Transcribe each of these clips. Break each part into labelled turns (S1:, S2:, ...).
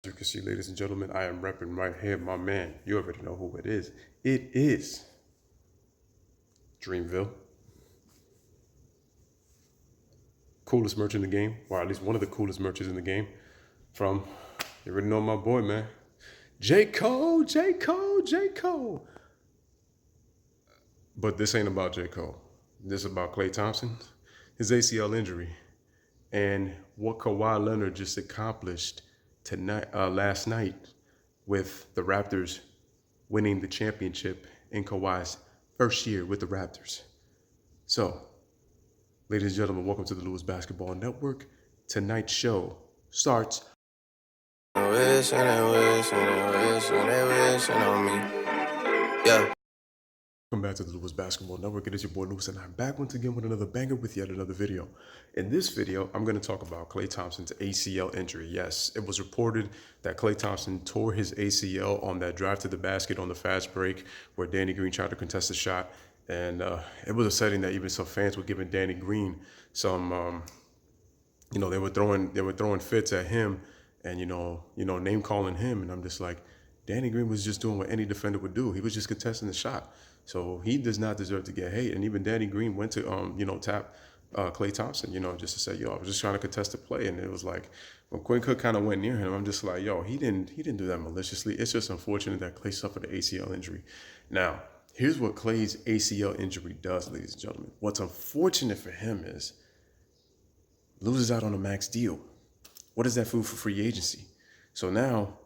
S1: You can see, ladies and gentlemen, I am repping right here, my man. You already know who it is. It is Dreamville. Coolest merch in the game, or at least one of the coolest merches in the game. From, you already know my boy, man. J. Cole, J. Cole, J. Cole. But this ain't about J. Cole. This is about Klay Thompson, his ACL injury, and what Kawhi Leonard just accomplished last night with the Raptors winning the championship in Kawhi's first year with the Raptors. So, ladies and gentlemen, welcome to the Lewis Basketball Network. Tonight's show starts. Wishing on me. Yeah. Welcome back to the Lewis Basketball Network. It is your boy Lewis, and I'm back once again with another banger with yet another video. In this video, I'm going to talk about Klay Thompson's ACL injury. Yes, it was reported that Klay Thompson tore his ACL on that drive to the basket on the fast break where Danny Green tried to contest the shot. And it was a setting that even some fans were giving Danny Green some, they were throwing fits at him and, name calling him. And I'm just like, Danny Green was just doing what any defender would do. He was just contesting the shot. So he does not deserve to get hate. And even Danny Green went to, tap Klay Thompson, just to say, I was just trying to contest the play. And it was like, when Quinn Cook kind of went near him, I'm just like, he didn't do that maliciously. It's just unfortunate that Klay suffered an ACL injury. Now, here's what Klay's ACL injury does, ladies and gentlemen. What's unfortunate for him is loses out on a max deal. What is that for free agency? So now,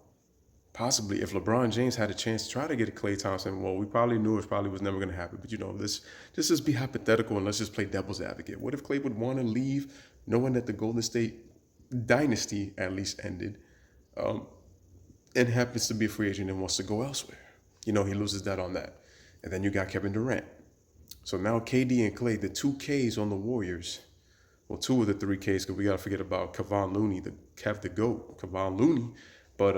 S1: possibly, if LeBron James had a chance to try to get a Klay Thompson, well, we probably knew it probably was never going to happen. But, let's just be hypothetical and let's just play devil's advocate. What if Klay would want to leave knowing that the Golden State dynasty at least ended and happens to be a free agent and wants to go elsewhere? He loses that on that. And then you got Kevin Durant. So now KD and Klay, the two Ks on the Warriors, well, two of the three Ks, because we got to forget about Kevon Looney, the GOAT, Kevon Looney. But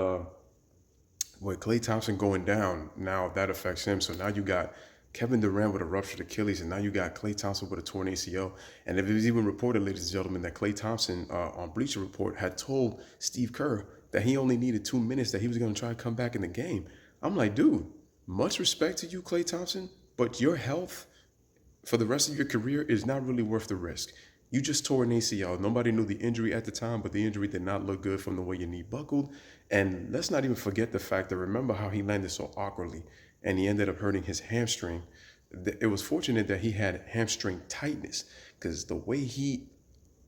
S1: with Klay Thompson going down, now that affects him. So now you got Kevin Durant with a ruptured Achilles, and now you got Klay Thompson with a torn ACL. And it was even reported, ladies and gentlemen, that Klay Thompson on Bleacher Report had told Steve Kerr that he only needed 2 minutes, that he was going to try to come back in the game. I'm like, dude, much respect to you, Klay Thompson, but your health for the rest of your career is not really worth the risk. You just tore an ACL. Nobody knew the injury at the time, but the injury did not look good from the way your knee buckled. And let's not even forget the fact that remember how he landed so awkwardly and he ended up hurting his hamstring. It was fortunate that he had hamstring tightness because the way he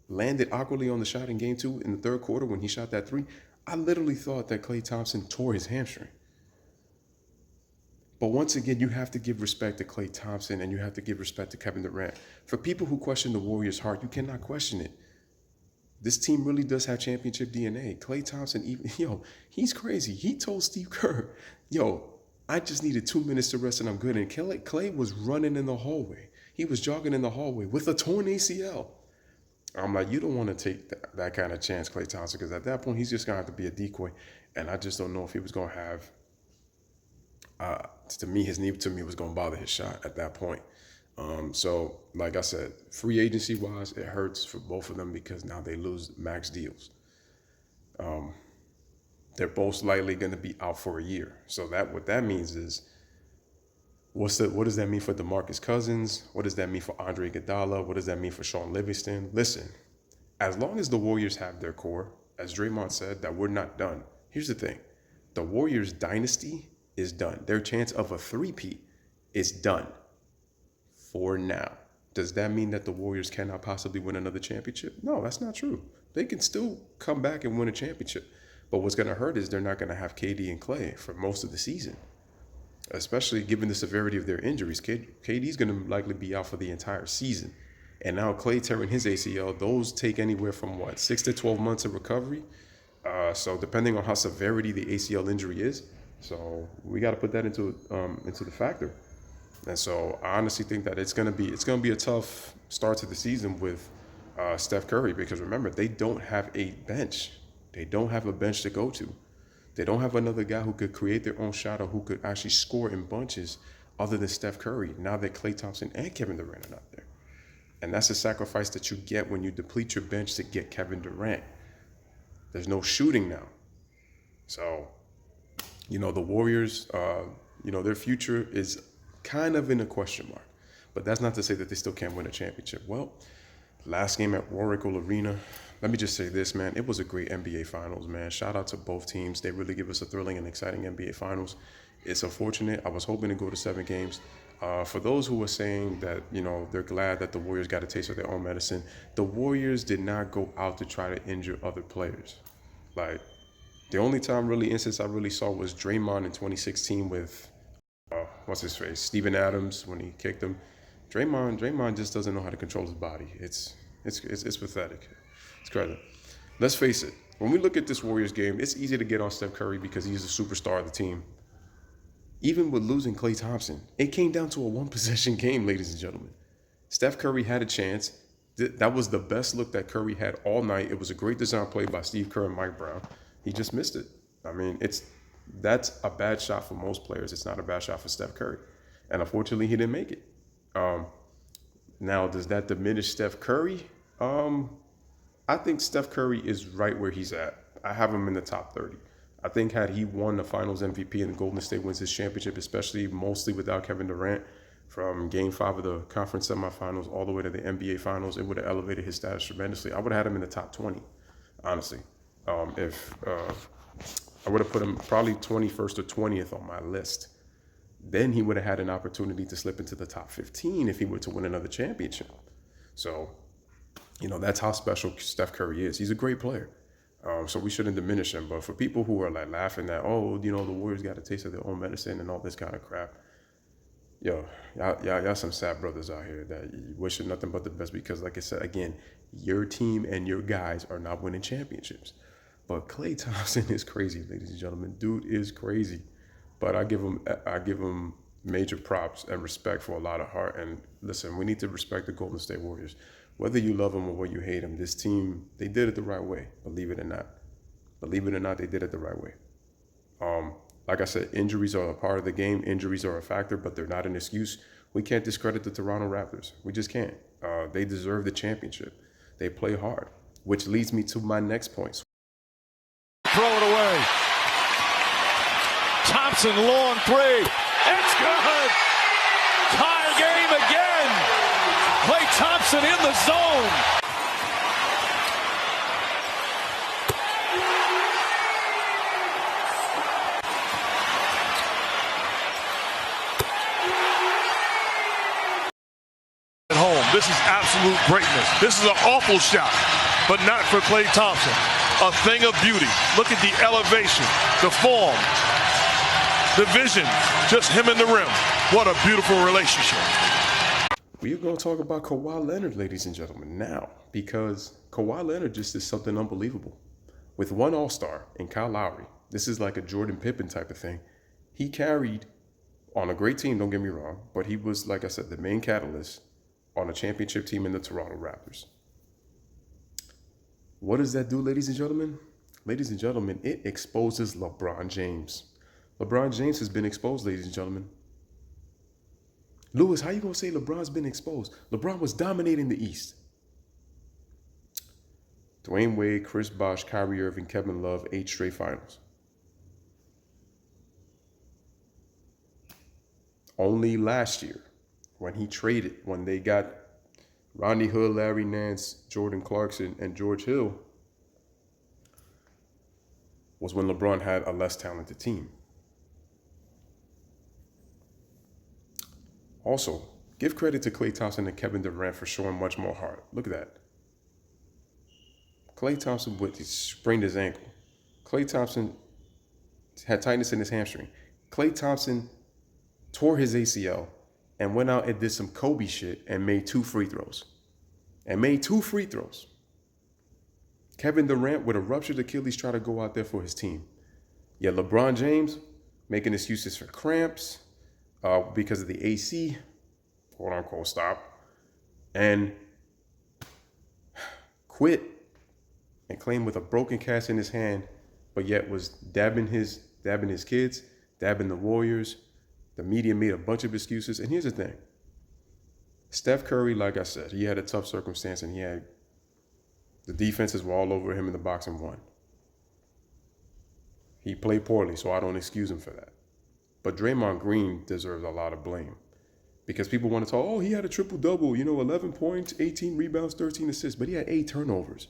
S1: landed awkwardly on the shot in game 2 in the third quarter when he shot that 3, I literally thought that Klay Thompson tore his hamstring. But once again, you have to give respect to Klay Thompson and you have to give respect to Kevin Durant. For people who question the Warriors' heart, you cannot question it. This team really does have championship DNA. Klay Thompson, he's crazy. He told Steve Kerr, I just needed 2 minutes to rest and I'm good. And Klay was running in the hallway. He was jogging in the hallway with a torn ACL. I'm like, you don't want to take that kind of chance, Klay Thompson, because at that point, he's just going to have to be a decoy. And I just don't know if he was going to have... to me, his knee was going to bother his shot at that point. So, like I said, free agency wise, it hurts for both of them because now they lose max deals. They're both likely going to be out for a year. So what that means is, what does that mean for DeMarcus Cousins? What does that mean for Andre Iguodala? What does that mean for Sean Livingston? Listen, as long as the Warriors have their core, as Draymond said, that we're not done. Here's the thing: the Warriors dynasty is done. Their chance of a three-peat is done for now. Does that mean that the Warriors cannot possibly win another championship? No, that's not true. They can still come back and win a championship. But what's going to hurt is they're not going to have KD and Klay for most of the season, especially given the severity of their injuries. KD's going to likely be out for the entire season. And now Klay tearing his ACL, those take anywhere from 6 to 12 months of recovery. So depending on how severity the ACL injury is, so we got to put that into the factor. And so I honestly think that it's gonna be a tough start to the season with Steph Curry, because remember, they don't have a bench. They don't have a bench to go to. They don't have another guy who could create their own shot or who could actually score in bunches other than Steph Curry. Now that Klay Thompson and Kevin Durant are not there. And that's a sacrifice that you get when you deplete your bench to get Kevin Durant. There's no shooting now. So, the Warriors, their future is kind of in a question mark. But that's not to say that they still can't win a championship. Well, last game at Oracle Arena, let me just say this, man. It was a great NBA Finals, man. Shout out to both teams. They really give us a thrilling and exciting NBA Finals. It's unfortunate. I was hoping to go to 7 games. For those who are saying that, they're glad that the Warriors got a taste of their own medicine, the Warriors did not go out to try to injure other players. Like, the only time instance I really saw was Draymond in 2016 with, what's his face, Steven Adams when he kicked him. Draymond just doesn't know how to control his body. It's pathetic. It's crazy. Let's face it. When we look at this Warriors game, it's easy to get on Steph Curry because he's the superstar of the team. Even with losing Klay Thompson, it came down to a 1-possession game, ladies and gentlemen. Steph Curry had a chance. That was the best look that Curry had all night. It was a great design play by Steve Kerr and Mike Brown. He just missed it. I mean, that's a bad shot for most players. It's not a bad shot for Steph Curry. And unfortunately, he didn't make it. Now, does that diminish Steph Curry? I think Steph Curry is right where he's at. I have him in the top 30. I think had he won the Finals MVP and Golden State wins his championship, especially mostly without Kevin Durant, from Game 5 of the conference semifinals all the way to the NBA Finals, it would have elevated his status tremendously. I would have had him in the top 20, honestly. If I would have put him probably 21st or 20th on my list. Then he would have had an opportunity to slip into the top 15 if he were to win another championship. So, that's how special Steph Curry is. He's a great player. So we shouldn't diminish him. But for people who are like laughing that, the Warriors got a taste of their own medicine and all this kind of crap, y'all some sad brothers out here that you wishing nothing but the best because, like I said, again, your team and your guys are not winning championships. But Klay Thompson is crazy, ladies and gentlemen. Dude is crazy. But I give him major props and respect for a lot of heart. And listen, we need to respect the Golden State Warriors. Whether you love them or whether you hate them, this team, they did it the right way, believe it or not. Believe it or not, they did it the right way. Like I said, injuries are a part of the game. Injuries are a factor, but they're not an excuse. We can't discredit the Toronto Raptors. We just can't. They deserve the championship. They play hard, which leads me to my next point.
S2: Throw it away. Thompson, long three. It's good. Tie game again. Klay Thompson in the zone. At home, this is absolute greatness. This is an awful shot, but not for Klay Thompson. A thing of beauty. Look at the elevation, the form, the vision, just him and the rim. What a beautiful relationship.
S1: We're going to talk about Kawhi Leonard, ladies and gentlemen, now, because Kawhi Leonard just is something unbelievable. With one All-Star in Kyle Lowry, this is like a Jordan Pippen type of thing. He carried on a great team, don't get me wrong, but he was, like I said, the main catalyst on a championship team in the Toronto Raptors. What does that do, ladies and gentlemen? Ladies and gentlemen, it exposes LeBron James. LeBron James has been exposed, ladies and gentlemen. Lewis, how you going to say LeBron's been exposed? LeBron was dominating the East. Dwayne Wade, Chris Bosh, Kyrie Irving, Kevin Love, 8 straight finals. Only last year, when they got Rodney Hood, Larry Nance, Jordan Clarkson, and George Hill, was when LeBron had a less talented team. Also, give credit to Klay Thompson and Kevin Durant for showing much more heart. Look at that. Klay Thompson sprained his ankle. Klay Thompson had tightness in his hamstring. Klay Thompson tore his ACL and went out and did some Kobe shit and made 2 free throws. Kevin Durant, with a ruptured Achilles, tried to go out there for his team. Yet LeBron James making excuses for cramps because of the AC, quote unquote, stop, and quit and claimed with a broken cast in his hand, but yet was dabbing his kids, dabbing the Warriors. The media made a bunch of excuses. And here's the thing. Steph Curry, like I said, he had a tough circumstance and the defenses were all over him in the box and won. He played poorly, so I don't excuse him for that. But Draymond Green deserves a lot of blame because people want to talk, oh, he had a triple-double, 11 points, 18 rebounds, 13 assists, but he had 8 turnovers.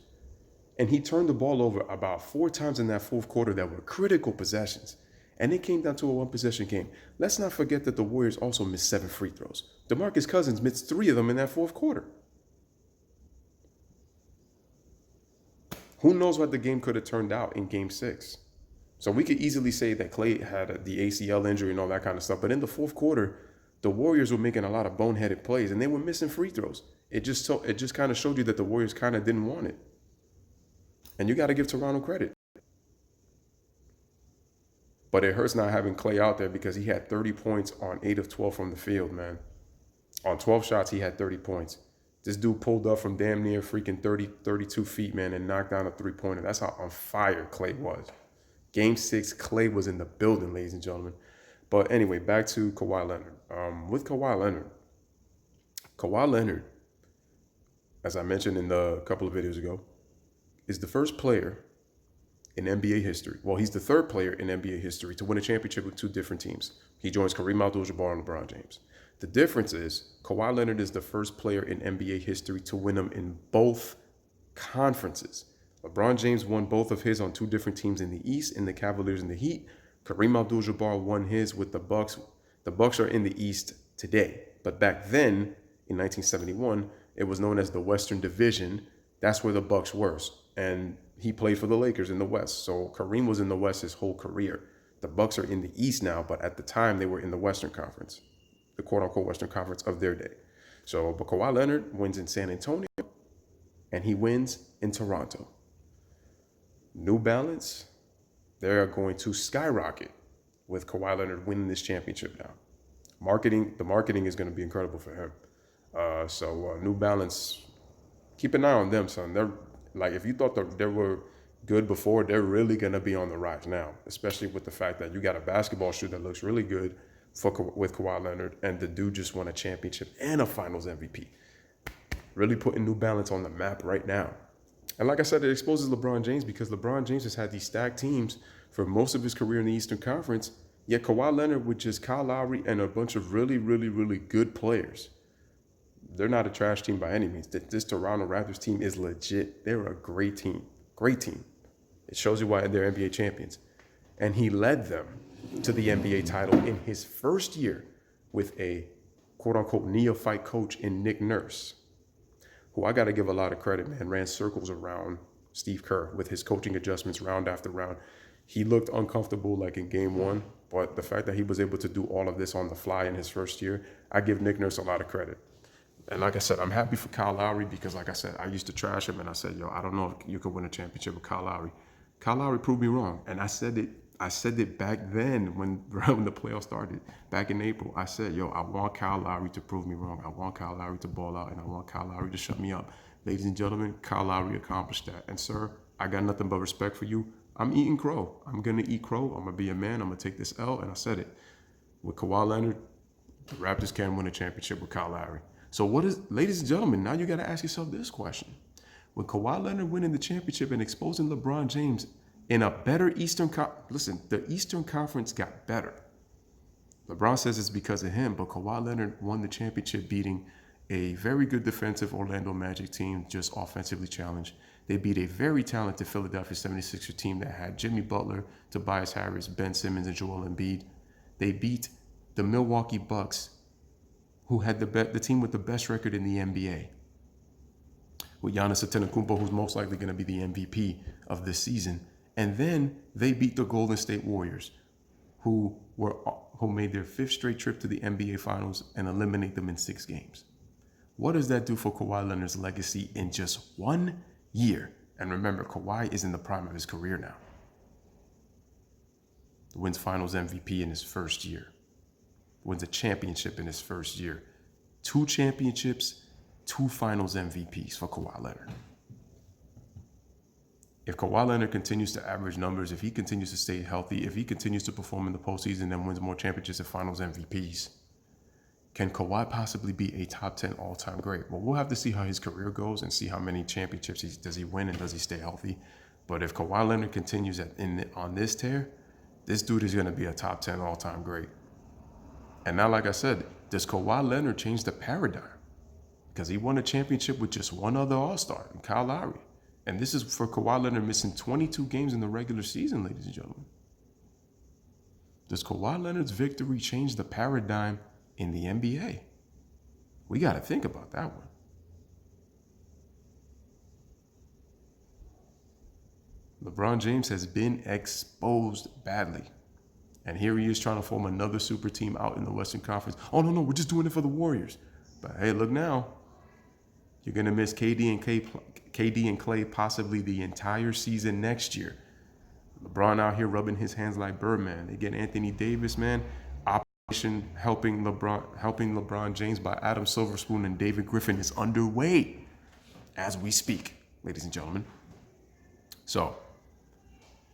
S1: And he turned the ball over about 4 times in that fourth quarter that were critical possessions. And it came down to a one-possession game. Let's not forget that the Warriors also missed 7 free throws. DeMarcus Cousins missed 3 of them in that fourth quarter. Who knows what the game could have turned out in Game 6? So we could easily say that Klay had the ACL injury and all that kind of stuff. But in the fourth quarter, the Warriors were making a lot of boneheaded plays, and they were missing free throws. It just kind of showed you that the Warriors kind of didn't want it. And you got to give Toronto credit. But it hurts not having Klay out there because he had 30 points on 8 of 12 from the field, man. On 12 shots, he had 30 points. This dude pulled up from damn near freaking 32 feet, man, and knocked down a three-pointer. That's how on fire Klay was. Game 6, Klay was in the building, ladies and gentlemen. But anyway, back to Kawhi Leonard. With Kawhi Leonard, as I mentioned in a couple of videos ago, is the first player in NBA history. Well, he's the third player in NBA history to win a championship with 2 different teams. He joins Kareem Abdul-Jabbar and LeBron James. The difference is Kawhi Leonard is the first player in NBA history to win them in both conferences. LeBron James won both of his on 2 different teams in the East, in the Cavaliers and the Heat. Kareem Abdul-Jabbar won his with the Bucks. The Bucks are in the East today. But back then, in 1971, it was known as the Western Division. That's where the Bucks were. And he played for the Lakers in the West. So Kareem was in the West his whole career. The Bucks are in the East now, but at the time they were in the Western Conference, the quote-unquote Western Conference of their day. So, but Kawhi Leonard wins in San Antonio, and he wins in Toronto. New Balance, they're going to skyrocket with Kawhi Leonard winning this championship now. The marketing is going to be incredible for him. So New Balance, keep an eye on them, son. They're like, if you thought that they were good before, they're really going to be on the rise now, especially with the fact that you got a basketball shoe that looks really good with Kawhi Leonard, and the dude just won a championship and a Finals MVP. Really putting New Balance on the map right now. And like I said, it exposes LeBron James because LeBron James has had these stacked teams for most of his career in the Eastern Conference, yet Kawhi Leonard with just Kyle Lowry and a bunch of really, really, really good players. They're not a trash team by any means. This Toronto Raptors team is legit. They're a great team. Great team. It shows you why they're NBA champions. And he led them to the NBA title in his first year with a quote-unquote neophyte coach in Nick Nurse, who I got to give a lot of credit, man, ran circles around Steve Kerr with his coaching adjustments round after round. He looked uncomfortable like in game 1, but the fact that he was able to do all of this on the fly in his first year, I give Nick Nurse a lot of credit. And like I said, I'm happy for Kyle Lowry because, like I said, I used to trash him and I said, yo, I don't know if you could win a championship with Kyle Lowry. Kyle Lowry proved me wrong. And I said it back then when the playoffs started, back in April. I said, yo, I want Kyle Lowry to prove me wrong. I want Kyle Lowry to ball out, and I want Kyle Lowry to shut me up. Ladies and gentlemen, Kyle Lowry accomplished that. And sir, I got nothing but respect for you. I'm eating crow. I'm going to eat crow. I'm going to be a man. I'm going to take this L. And I said it. With Kawhi Leonard, the Raptors can win a championship with Kyle Lowry. So ladies and gentlemen, now you got to ask yourself this question. With Kawhi Leonard winning the championship and exposing LeBron James in a better Eastern Conference, listen, the Eastern Conference got better. LeBron says it's because of him, but Kawhi Leonard won the championship beating a very good defensive Orlando Magic team, just offensively challenged. They beat a very talented Philadelphia 76ers team that had Jimmy Butler, Tobias Harris, Ben Simmons, and Joel Embiid. They beat the Milwaukee Bucks, who had the team with the best record in the NBA, with Giannis Antetokounmpo, who's most likely going to be the MVP of this season. And then they beat the Golden State Warriors, who made their 5th straight trip to the NBA Finals and eliminate them in 6 games. What does that do for Kawhi Leonard's legacy in just 1 year? And remember, Kawhi is in the prime of his career now. Wins Finals MVP in his first year. Wins a championship in his first year. 2 championships, 2 Finals MVPs for Kawhi Leonard. If Kawhi Leonard continues to average numbers, if he continues to stay healthy, if he continues to perform in the postseason and wins more championships and Finals MVPs, can Kawhi possibly be a top 10 all-time great? Well, we'll have to see how his career goes and see how many championships does he win and does he stay healthy. But if Kawhi Leonard continues on this tear, This dude is going to be a top 10 all-time great. And now, like I said, does Kawhi Leonard change the paradigm? Because he won a championship with just one other All-Star, Kyle Lowry. And this is for Kawhi Leonard missing 22 games in the regular season, ladies and gentlemen. Does Kawhi Leonard's victory change the paradigm in the NBA? We got to think about that one. LeBron James has been exposed badly. And here he is trying to form another super team out in the Western Conference. Oh, no, we're just doing it for the Warriors. But hey, look now. You're going to miss KD and Klay possibly the entire season next year. LeBron out here rubbing his hands like Birdman. They get Anthony Davis, man. Operation helping LeBron James by Adam Silverspoon and David Griffin is underway as we speak, ladies and gentlemen. So,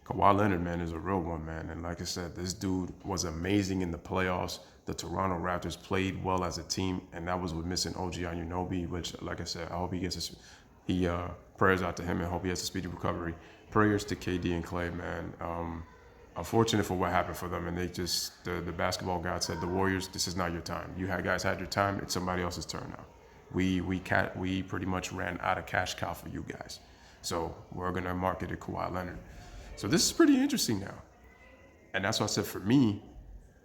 S1: Kawhi Leonard, man, is a real one, man. And like I said, this dude was amazing in the playoffs. The Toronto Raptors played well as a team, and that was with missing OG Anunoby, which, like I said, I hope he gets prayers out to him and hope he has a speedy recovery. Prayers to KD and Klay, man. Unfortunate for what happened for them, and they just, the basketball god said, the Warriors, this is not your time. You guys had your time, it's somebody else's turn now. We pretty much ran out of cash cow for you guys. So we're gonna market it Kawhi Leonard. So this is pretty interesting now. And that's why I said for me,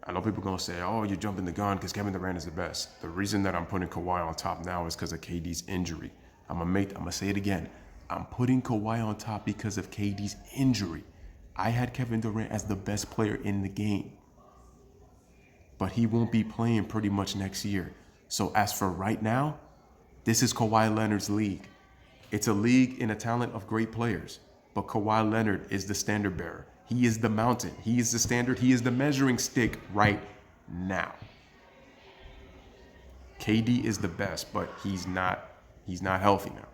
S1: I know people are gonna say, oh, you're jumping the gun because Kevin Durant is the best. The reason that I'm putting Kawhi on top now is because of KD's injury. I'm gonna say it again. I'm putting Kawhi on top because of KD's injury. I had Kevin Durant as the best player in the game. But he won't be playing pretty much next year. So as for right now, this is Kawhi Leonard's league. It's a league in a talent of great players. But Kawhi Leonard is the standard bearer. He is the mountain. He is the standard. He is the measuring stick right now. KD is the best, but he's not healthy now.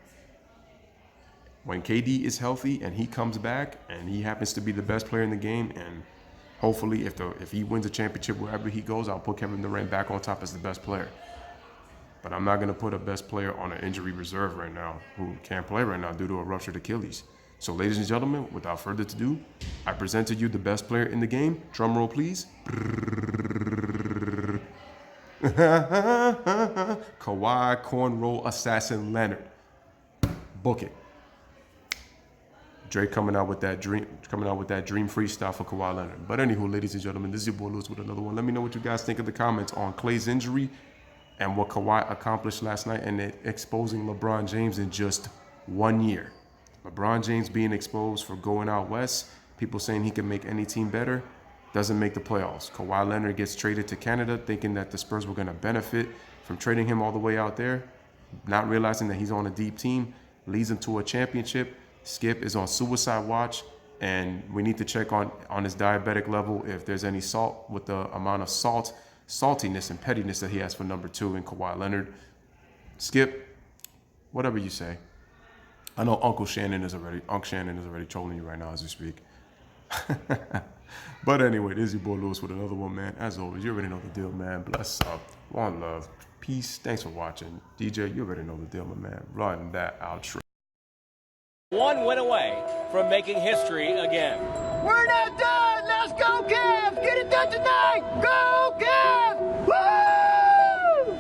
S1: When KD is healthy and he comes back and he happens to be the best player in the game, and hopefully if he wins a championship wherever he goes, I'll put Kevin Durant back on top as the best player. But I'm not going to put a best player on an injury reserve right now who can't play right now due to a ruptured Achilles. So ladies and gentlemen, without further ado, I present to you the best player in the game. Drum roll, please. Kawhi Cornrow Assassin Leonard. Book it. Drake coming out with that dream freestyle for Kawhi Leonard. But anywho, ladies and gentlemen, this is your boy Lewis with another one. Let me know what you guys think in the comments on Klay's injury and what Kawhi accomplished last night and exposing LeBron James in just 1 year. LeBron James being exposed for going out west, people saying he can make any team better, doesn't make the playoffs. Kawhi Leonard gets traded to Canada thinking that the Spurs were going to benefit from trading him all the way out there, not realizing that he's on a deep team, leads him to a championship. Skip is on suicide watch, and we need to check on his diabetic level if there's any salt with the amount of saltiness and pettiness that he has for number 2 in Kawhi Leonard. Skip, whatever you say. I know Uncle Shannon is already trolling you right now as we speak. But anyway, this is your boy Lewis with another one, man. As always, you already know the deal, man. Bless up, one love, peace. Thanks for watching. DJ, you already know the deal, my man. Run that outro.
S3: One win away from making history again.
S4: We're not done! Let's go, Cavs! Get it done tonight! Go, Cavs! Woo!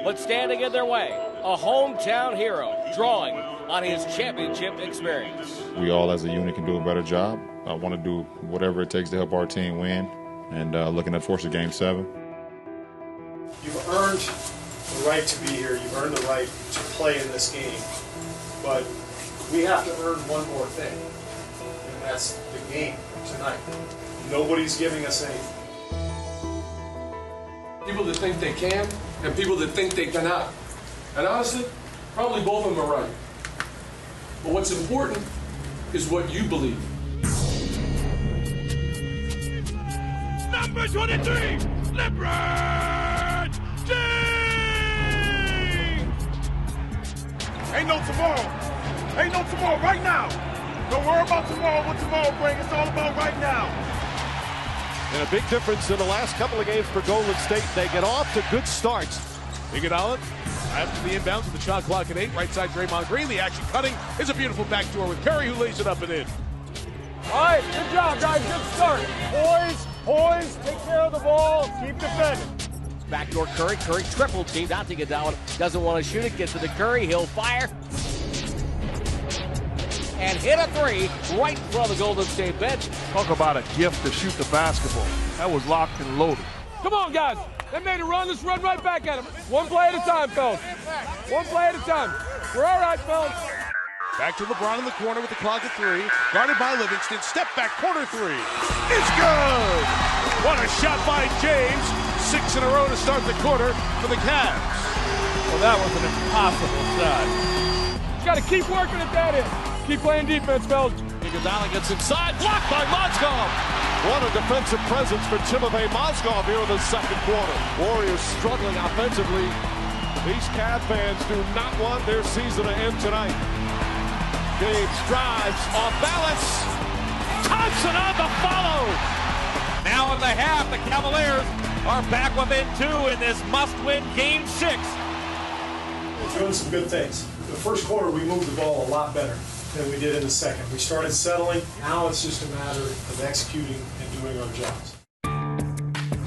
S3: But standing in their way, a hometown hero drawing on his championship experience.
S5: We all as a unit can do a better job. I want to do whatever it takes to help our team win, and looking at force of Game 7.
S6: You've earned the right to be here. You've earned the right to play in this game. But we have to earn one more thing, and that's the game tonight. Nobody's giving us anything.
S7: People that think they can and people that think they cannot. And honestly, probably both of them are right. But what's important is what you believe.
S2: Number 23, LeBron James! Ain't no tomorrow. Ain't no tomorrow, right now. Don't worry about tomorrow, what tomorrow brings. It's all about right now.
S8: And a big difference in the last couple of games for Golden State. They get off to good starts.
S9: Iguodala after the inbounds with the shot clock at 8. Right side, Draymond Green. The action cutting is a beautiful backdoor with Curry, who lays it up and in.
S4: All right, good job, guys. Good start. Poise, take care of the ball, keep defending.
S3: Backdoor Curry. Curry triple teamed out to Iguodala. Doesn't want to shoot it. Gets to the Curry. He'll fire. And hit a three right in front of the Golden State bench.
S2: Talk about a gift to shoot the basketball. That was locked and loaded.
S4: Come on, guys. They made a run. Let's run right back at them. One play at a time, fellas. One play at a time. We're all right, fellas.
S9: Back to LeBron in the corner with the clock at 3. Guarded by Livingston. Step back, corner 3. It's good! What a shot by James. 6 in a row to start the quarter for the Cavs.
S4: Well, that was an impossible shot. You got to keep working at that end. Keep playing defense, fellas.
S3: Iguodala gets inside. Blocked by Mozgov.
S8: What a defensive presence for Timofey Mozgov here in the second quarter. Warriors struggling offensively. These Cavs fans do not want their season to end tonight. James drives off balance. Thompson on the follow.
S3: Now in the half, the Cavaliers are back within 2 in this must-win Game 6.
S6: We're doing some good things. The first quarter, we moved the ball a lot better than we did in the second. We started settling. Now it's just a matter of executing and doing our jobs.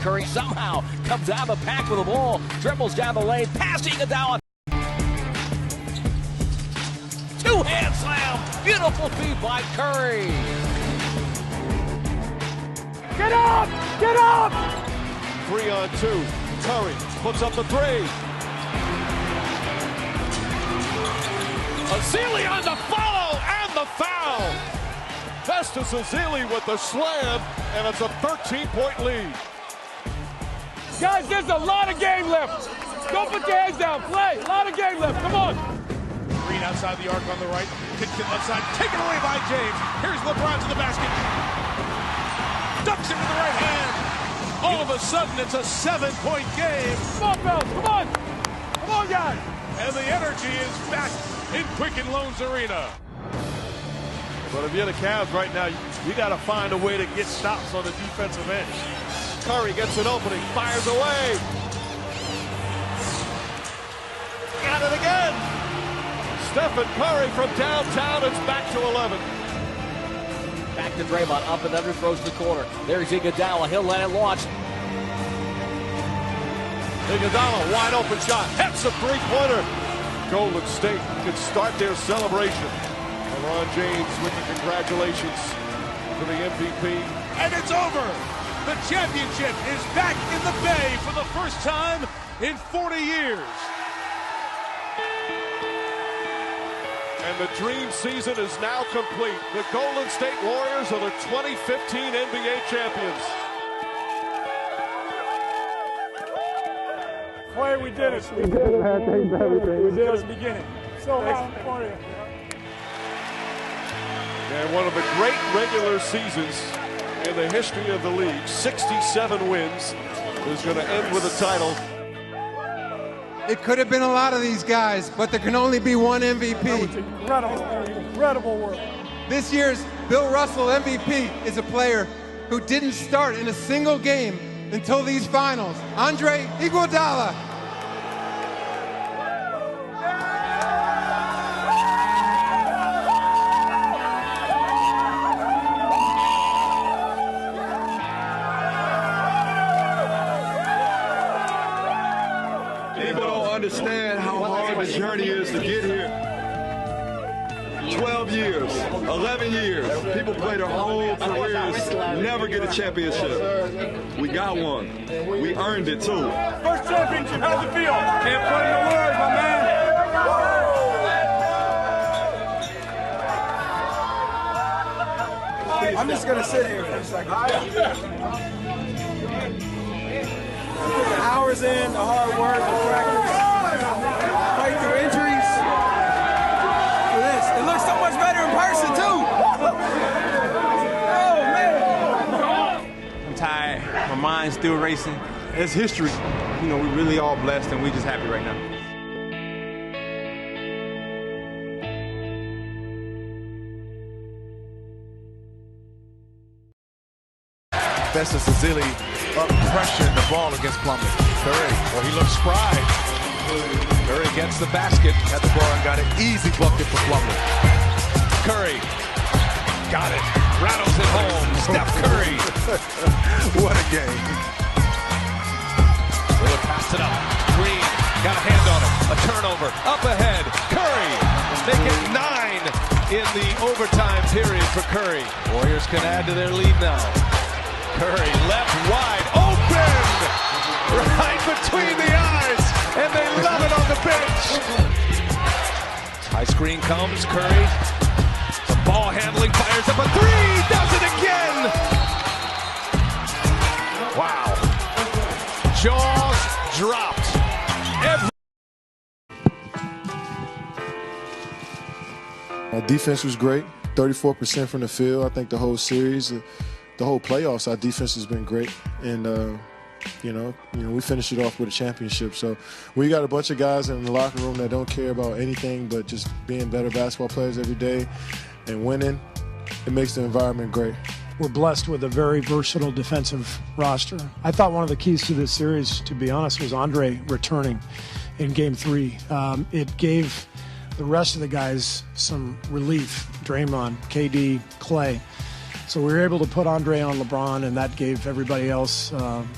S3: Curry somehow comes out of the pack with the ball, dribbles down the lane, past Iguodala. Two-hand slam, beautiful feed by Curry.
S4: Get up! Get up!
S8: 3 on 2. Curry puts up the 3. Ezeli on the follow and the foul. Festus Ezeli with the slam, and it's a 13-point lead.
S4: Guys, there's a lot of game left. Don't put your heads down. Play. A lot of game left. Come on.
S9: Green outside the arc on the right. Kitchen left side. Taken away by James. Here's LeBron to the basket. Ducks into the right hand. All of a sudden, it's a 7-point game.
S4: Come on, fellas. Come on. Come on, guys.
S9: And the energy is back in Quicken Loans Arena.
S8: But if you're the Cavs right now, you got to find a way to get stops on the defensive end. Curry gets an opening, fires away. Got it again. Stephen Curry from downtown, it's back to 11.
S3: Back to Draymond, up and under, throws to the corner. There's Iguodala, he'll let it launch.
S8: Iguodala, wide open shot, hits a three-pointer. Golden State can start their celebration. LeBron James with the congratulations for the MVP.
S9: And it's over. The championship is back in the Bay for the first time in 40 years.
S8: And the dream season is now complete. The Golden State Warriors are the 2015 NBA champions.
S4: Clay, we did it. We did it, man. Thanks for everything. We did it at the beginning. So happy for you.
S8: And one of the great regular seasons in the history of the league, 67 wins, is going to end with a title.
S10: It could have been a lot of these guys, but there can only be one MVP.
S4: That was incredible work.
S10: This year's Bill Russell MVP is a player who didn't start in a single game until these finals. Andre Iguodala.
S11: People don't understand how hard the journey is to get here. 12 years, 11 years, people play their whole careers, never get a championship. We got one. We earned it too.
S4: First championship, how's it feel? Can't put in the words, my man. I'm just going to sit here for a second. Put the hours in, the hard work, the practice, fight through injuries. For this, it looks so much better in person too. Oh man!
S12: I'm tired. My mind's still racing. It's history. You know, we're really all blessed, and we're just happy right now.
S9: Festus Ezeli up pressuring the ball against Plumlee. Curry, well, he looks spry. Curry gets the basket, had the ball and got an easy bucket for Plumlee. Curry got it. Rattles it home. Steph Curry.
S8: What a game.
S9: Lillard passed it up. Green got a hand on him. A turnover. Up ahead. Curry. Make it 9 in the overtime period for Curry. Warriors can add to their lead now. Curry left wide open. Right between the eyes. And they love it on the bench. High screen comes. Curry. The ball handling. Fires up a three. Does it again. Wow. Jaws dropped.
S13: Our defense was great, 34% from the field. I think the whole series, the whole playoffs, our defense has been great. And, you know, we finished it off with a championship. So we got a bunch of guys in the locker room that don't care about anything but just being better basketball players every day and winning. It makes the environment great.
S14: We're blessed with a very versatile defensive roster. I thought one of the keys to this series, to be honest, was Andre returning in Game 3. It gave the rest of the guys some relief, Draymond, KD, Klay. So we were able to put Andre on LeBron, and that gave everybody else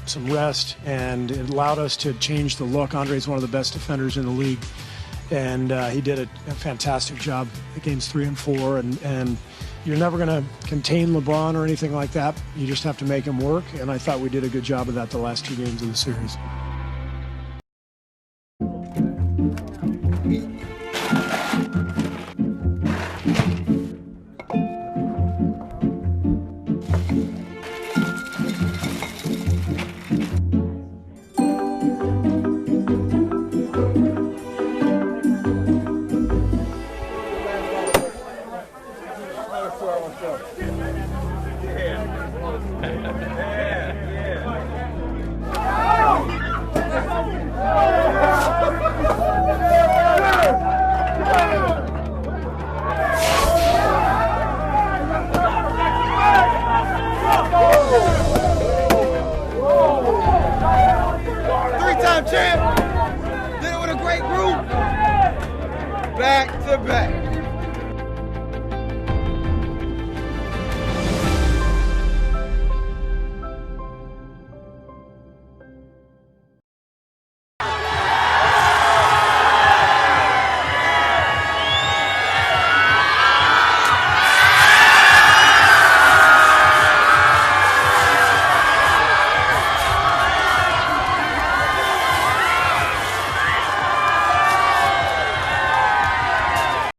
S14: some rest, and it allowed us to change the look. Andre's one of the best defenders in the league, and he did a fantastic job at Games 3 and 4, and you're never going to contain LeBron or anything like that. You just have to make him work, and I thought we did a good job of that the last 2 games of the series.
S10: Three-time champ. Did it with a great group. Back to back.